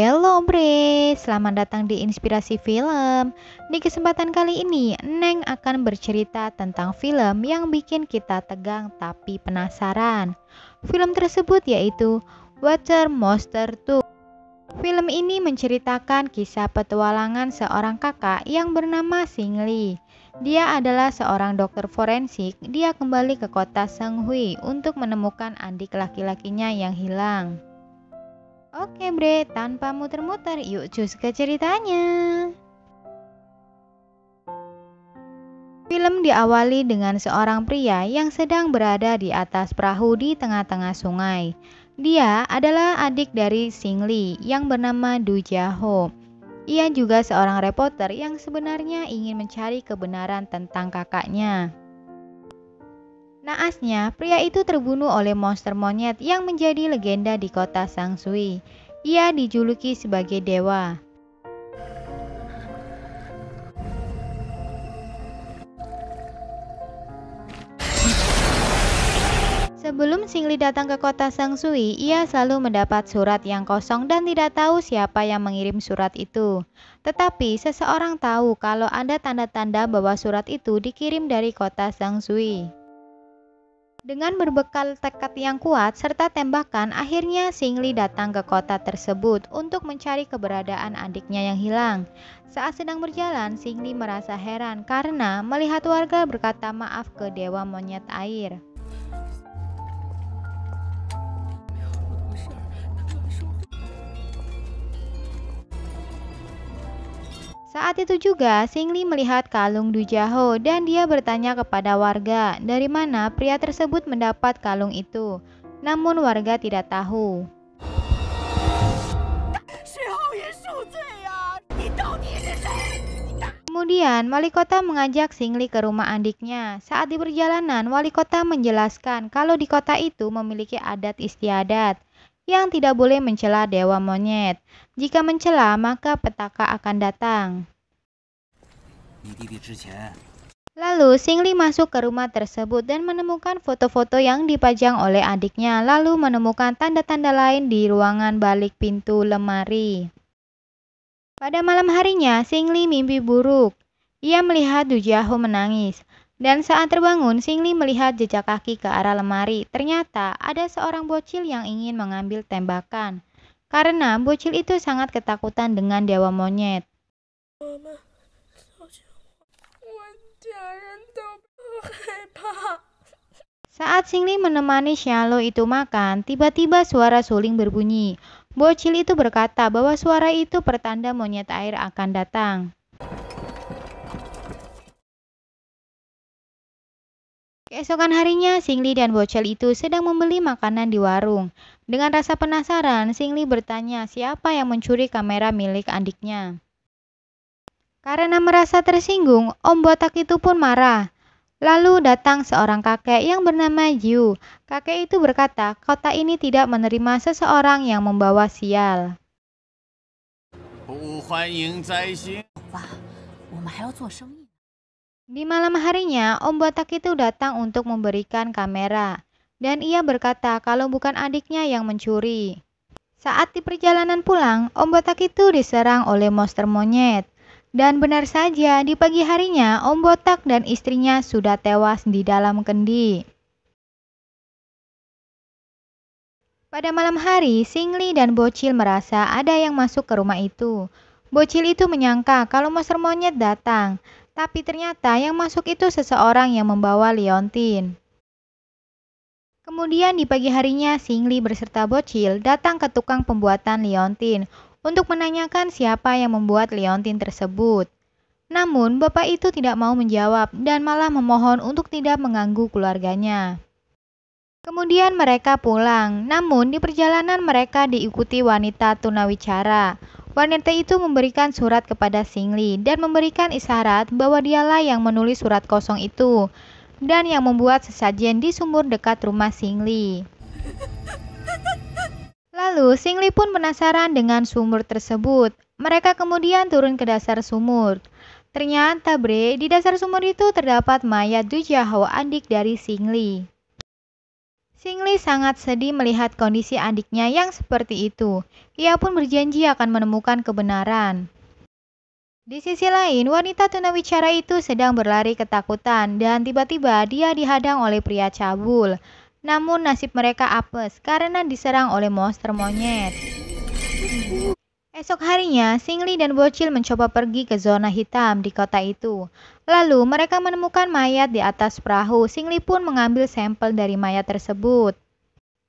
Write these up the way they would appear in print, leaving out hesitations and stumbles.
Hello Bre, selamat datang di Inspirasi Film. Di kesempatan kali ini, Neng akan bercerita tentang film yang bikin kita tegang tapi penasaran. Film tersebut yaitu Water Monster 2. Film ini menceritakan kisah petualangan seorang kakak yang bernama Singli. Dia adalah seorang dokter forensik. Dia kembali ke kota Senghui untuk menemukan adik laki-lakinya yang hilang. Oke Bre, tanpa muter-muter, yuk cus ke ceritanya. Film diawali dengan seorang pria yang sedang berada di atas perahu di tengah-tengah sungai. Dia adalah adik dari Singli yang bernama Du Jiaho. Ia juga seorang reporter yang sebenarnya ingin mencari kebenaran tentang kakaknya. Naasnya, pria itu terbunuh oleh monster monyet yang menjadi legenda di kota Sangsui. Ia dijuluki sebagai dewa. Sebelum Singli datang ke kota Sangsui, ia selalu mendapat surat yang kosong dan tidak tahu siapa yang mengirim surat itu. Tetapi seseorang tahu kalau ada tanda-tanda bahwa surat itu dikirim dari kota Sangsui. Dengan berbekal tekad yang kuat serta tembakan, akhirnya Singli datang ke kota tersebut untuk mencari keberadaan adiknya yang hilang. Saat sedang berjalan, Singli merasa heran karena melihat warga berkata maaf ke dewa monyet air. Saat itu juga, Singli melihat kalung Du Jiaho dan dia bertanya kepada warga dari mana pria tersebut mendapat kalung itu. Namun warga tidak tahu. Kemudian, wali kota mengajak Singli ke rumah adiknya. Saat di perjalanan, wali kota menjelaskan kalau di kota itu memiliki adat istiadat yang tidak boleh mencela dewa monyet. Jika mencela, maka petaka akan datang. Lalu Singli masuk ke rumah tersebut dan menemukan foto-foto yang dipajang oleh adiknya, lalu menemukan tanda-tanda lain di ruangan balik pintu lemari. Pada malam harinya, Singli mimpi buruk. Ia melihat Du Jiaho menangis. Dan saat terbangun, Singli melihat jejak kaki ke arah lemari. Ternyata ada seorang bocil yang ingin mengambil tembakan. Karena bocil itu sangat ketakutan dengan dewa monyet. Saat Singli menemani Xialo itu makan, tiba-tiba suara suling berbunyi. Bocil itu berkata bahwa suara itu pertanda monyet air akan datang. Keesokan harinya, Singli dan bocil itu sedang membeli makanan di warung. Dengan rasa penasaran, Singli bertanya siapa yang mencuri kamera milik adiknya. Karena merasa tersinggung, Om Botak itu pun marah. Lalu datang seorang kakek yang bernama Jiu. Kakek itu berkata, kota ini tidak menerima seseorang yang membawa sial. Di malam harinya, Om Botak itu datang untuk memberikan kamera. Dan ia berkata kalau bukan adiknya yang mencuri. Saat di perjalanan pulang, Om Botak itu diserang oleh monster monyet. Dan benar saja, di pagi harinya, Om Botak dan istrinya sudah tewas di dalam kendi. Pada malam hari, Singli dan Bocil merasa ada yang masuk ke rumah itu. Bocil itu menyangka kalau monster monyet datang, tapi ternyata yang masuk itu seseorang yang membawa liontin. Kemudian di pagi harinya, Singli beserta Bocil datang ke tukang pembuatan liontin untuk menanyakan siapa yang membuat liontin tersebut. Namun, bapak itu tidak mau menjawab dan malah memohon untuk tidak mengganggu keluarganya. Kemudian mereka pulang, namun di perjalanan mereka diikuti wanita tunawicara. Wanita itu memberikan surat kepada Singli dan memberikan isyarat bahwa dialah yang menulis surat kosong itu dan yang membuat sesajen di sumur dekat rumah Singli. Lalu Singli pun penasaran dengan sumur tersebut. Mereka kemudian turun ke dasar sumur. Ternyata Bre, di dasar sumur itu terdapat mayat Du Jiaho, adik dari Singli. Singli sangat sedih melihat kondisi adiknya yang seperti itu. Ia pun berjanji akan menemukan kebenaran. Di sisi lain, wanita tunawicara itu sedang berlari ketakutan dan tiba-tiba dia dihadang oleh pria cabul. Namun nasib mereka apes karena diserang oleh monster monyet. Esok harinya, Singli dan Bocil mencoba pergi ke zona hitam di kota itu. Lalu mereka menemukan mayat di atas perahu. Singli pun mengambil sampel dari mayat tersebut.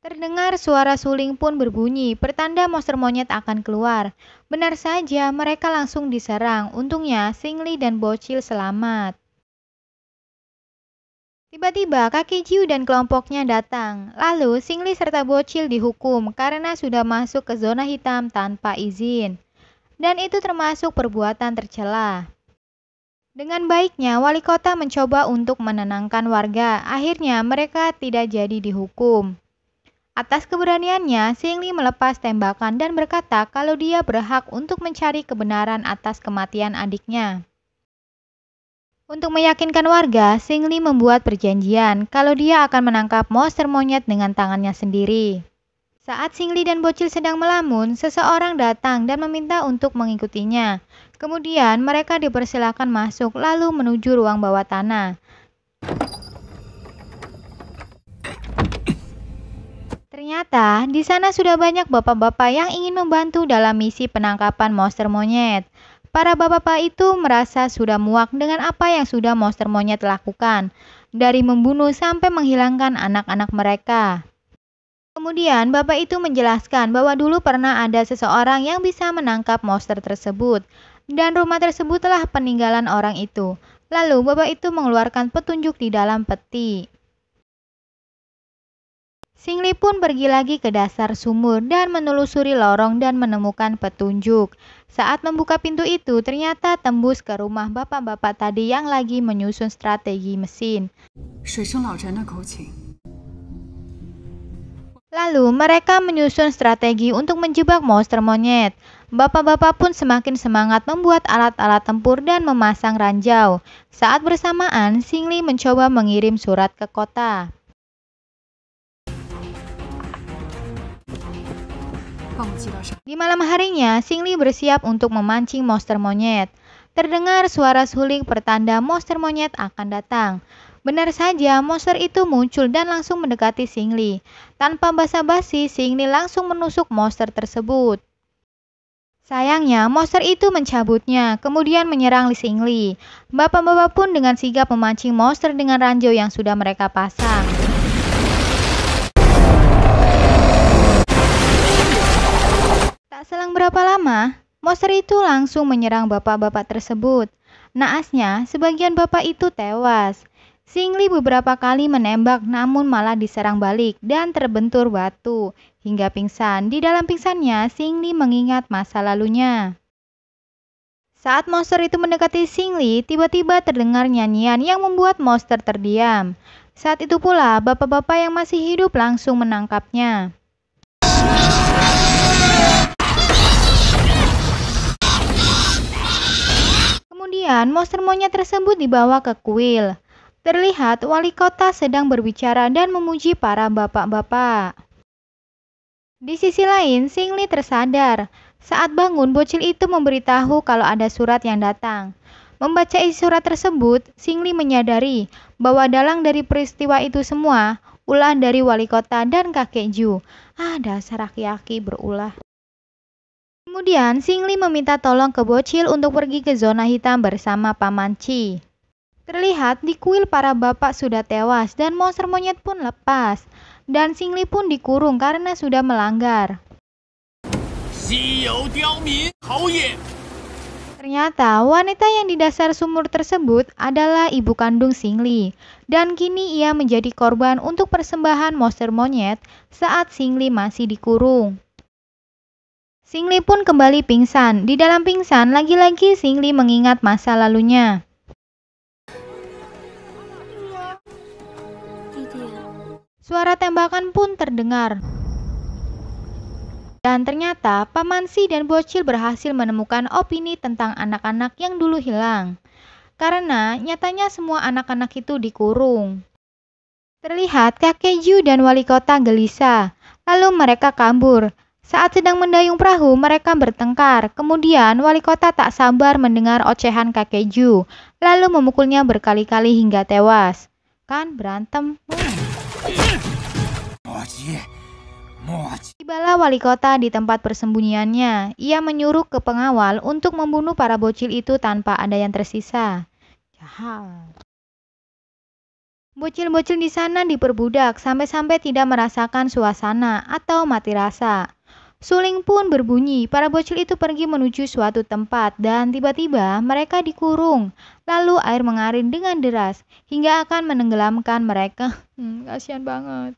Terdengar suara suling pun berbunyi, pertanda monster monyet akan keluar. Benar saja, mereka langsung diserang. Untungnya, Singli dan Bocil selamat. Tiba-tiba kakek Jiu dan kelompoknya datang. Lalu Singli serta Bocil dihukum karena sudah masuk ke zona hitam tanpa izin. Dan itu termasuk perbuatan tercela. Dengan baiknya, wali kota mencoba untuk menenangkan warga. Akhirnya mereka tidak jadi dihukum. Atas keberaniannya, Singli melepas tembakan dan berkata kalau dia berhak untuk mencari kebenaran atas kematian adiknya. Untuk meyakinkan warga, Singli membuat perjanjian kalau dia akan menangkap monster monyet dengan tangannya sendiri. Saat Singli dan Bocil sedang melamun, seseorang datang dan meminta untuk mengikutinya. Kemudian mereka dipersilakan masuk lalu menuju ruang bawah tanah. Ternyata di sana sudah banyak bapak-bapak yang ingin membantu dalam misi penangkapan monster monyet. Para bapak-bapak itu merasa sudah muak dengan apa yang sudah monster monyet lakukan, dari membunuh sampai menghilangkan anak-anak mereka. Kemudian bapak itu menjelaskan bahwa dulu pernah ada seseorang yang bisa menangkap monster tersebut, dan rumah tersebut telah peninggalan orang itu. Lalu bapak itu mengeluarkan petunjuk di dalam peti. Singli pun pergi lagi ke dasar sumur dan menelusuri lorong dan menemukan petunjuk. Saat membuka pintu itu, ternyata tembus ke rumah bapak-bapak tadi yang lagi menyusun strategi mesin. Lalu mereka menyusun strategi untuk menjebak monster monyet. Bapak-bapak pun semakin semangat membuat alat-alat tempur dan memasang ranjau. Saat bersamaan, Singli mencoba mengirim surat ke kota. Di malam harinya, Singli bersiap untuk memancing monster monyet. Terdengar suara suling pertanda monster monyet akan datang. Benar saja, monster itu muncul dan langsung mendekati Singli. Tanpa basa-basi, Singli langsung menusuk monster tersebut. Sayangnya, monster itu mencabutnya, kemudian menyerang Singli. Bapak-bapak pun dengan sigap memancing monster dengan ranjau yang sudah mereka pasang. Tak selang berapa lama, monster itu langsung menyerang bapak-bapak tersebut. Naasnya, sebagian bapak itu tewas. Singli beberapa kali menembak namun malah diserang balik dan terbentur batu hingga pingsan. Di dalam pingsannya, Singli mengingat masa lalunya. Saat monster itu mendekati Singli, tiba-tiba terdengar nyanyian yang membuat monster terdiam. Saat itu pula, bapak-bapak yang masih hidup langsung menangkapnya. Kemudian monster monyet tersebut dibawa ke kuil. Terlihat wali kota sedang berbicara dan memuji para bapak-bapak. Di sisi lain, Singli tersadar. Saat bangun, bocil itu memberitahu kalau ada surat yang datang. Membaca isi surat tersebut, Singli menyadari bahwa dalang dari peristiwa itu semua ulah dari wali kota dan kakek Ju. Dasar aki-aki berulah. Kemudian, Singli meminta tolong ke bocil untuk pergi ke zona hitam bersama Paman Ci. Terlihat di kuil para bapak sudah tewas dan monster monyet pun lepas. Dan Singli pun dikurung karena sudah melanggar. Ternyata wanita yang di dasar sumur tersebut adalah ibu kandung Singli. Dan kini ia menjadi korban untuk persembahan monster monyet saat Singli masih dikurung. Singli pun kembali pingsan. Di dalam pingsan, lagi-lagi Singli mengingat masa lalunya. Suara tembakan pun terdengar. Dan ternyata Paman Si dan Bocil berhasil menemukan opini tentang anak-anak yang dulu hilang. Karena nyatanya semua anak-anak itu dikurung. Terlihat kakek Ju dan wali kota gelisah. Lalu mereka kabur. Saat sedang mendayung perahu, mereka bertengkar. Kemudian wali kota tak sabar mendengar ocehan kakek Ju, lalu memukulnya berkali-kali hingga tewas. Kan berantem? Tibalah wali kota di tempat persembunyiannya. Ia menyuruh ke pengawal untuk membunuh para bocil itu tanpa ada yang tersisa. Jahat. Bocil-bocil di sana diperbudak sampai-sampai tidak merasakan suasana atau mati rasa. Suling pun berbunyi, para bocil itu pergi menuju suatu tempat dan tiba-tiba mereka dikurung. Lalu air mengalir dengan deras hingga akan menenggelamkan mereka. Kasihan banget.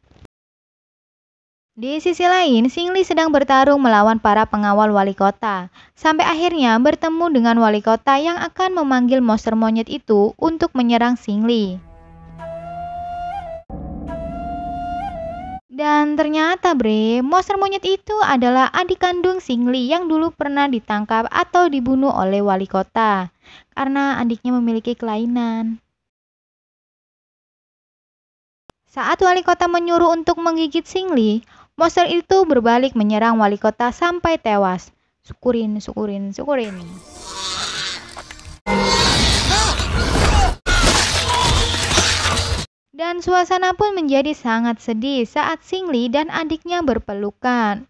Di sisi lain, Singli sedang bertarung melawan para pengawal wali kota. Sampai akhirnya bertemu dengan wali kota yang akan memanggil monster monyet itu untuk menyerang Singli. Dan ternyata monster monyet itu adalah adik kandung Singli yang dulu pernah ditangkap atau dibunuh oleh wali kota. Karena adiknya memiliki kelainan. Saat wali kota menyuruh untuk menggigit Singli, monster itu berbalik menyerang wali kota sampai tewas. Syukurin. Dan suasana pun menjadi sangat sedih saat Singli dan adiknya berpelukan.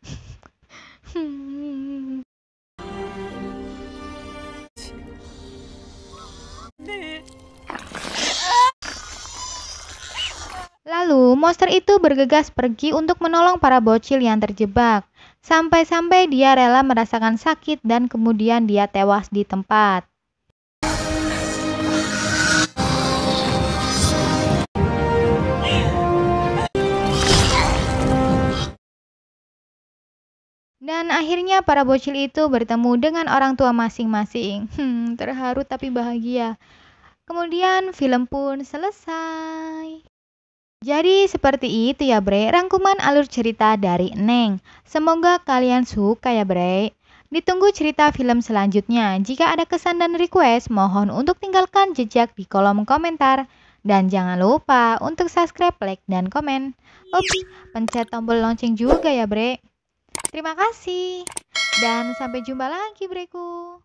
Lalu, monster itu bergegas pergi untuk menolong para bocil yang terjebak. Sampai-sampai dia rela merasakan sakit dan kemudian dia tewas di tempat. Dan akhirnya para bocil itu bertemu dengan orang tua masing-masing. Terharu tapi bahagia. Kemudian film pun selesai. Jadi seperti itu ya Bre, rangkuman alur cerita dari Neng. Semoga kalian suka ya Bre. Ditunggu cerita film selanjutnya. Jika ada kesan dan request, mohon untuk tinggalkan jejak di kolom komentar. Dan jangan lupa untuk subscribe, like, dan komen. Ups, pencet tombol lonceng juga ya Bre. Terima kasih. Dan sampai jumpa lagi Breku.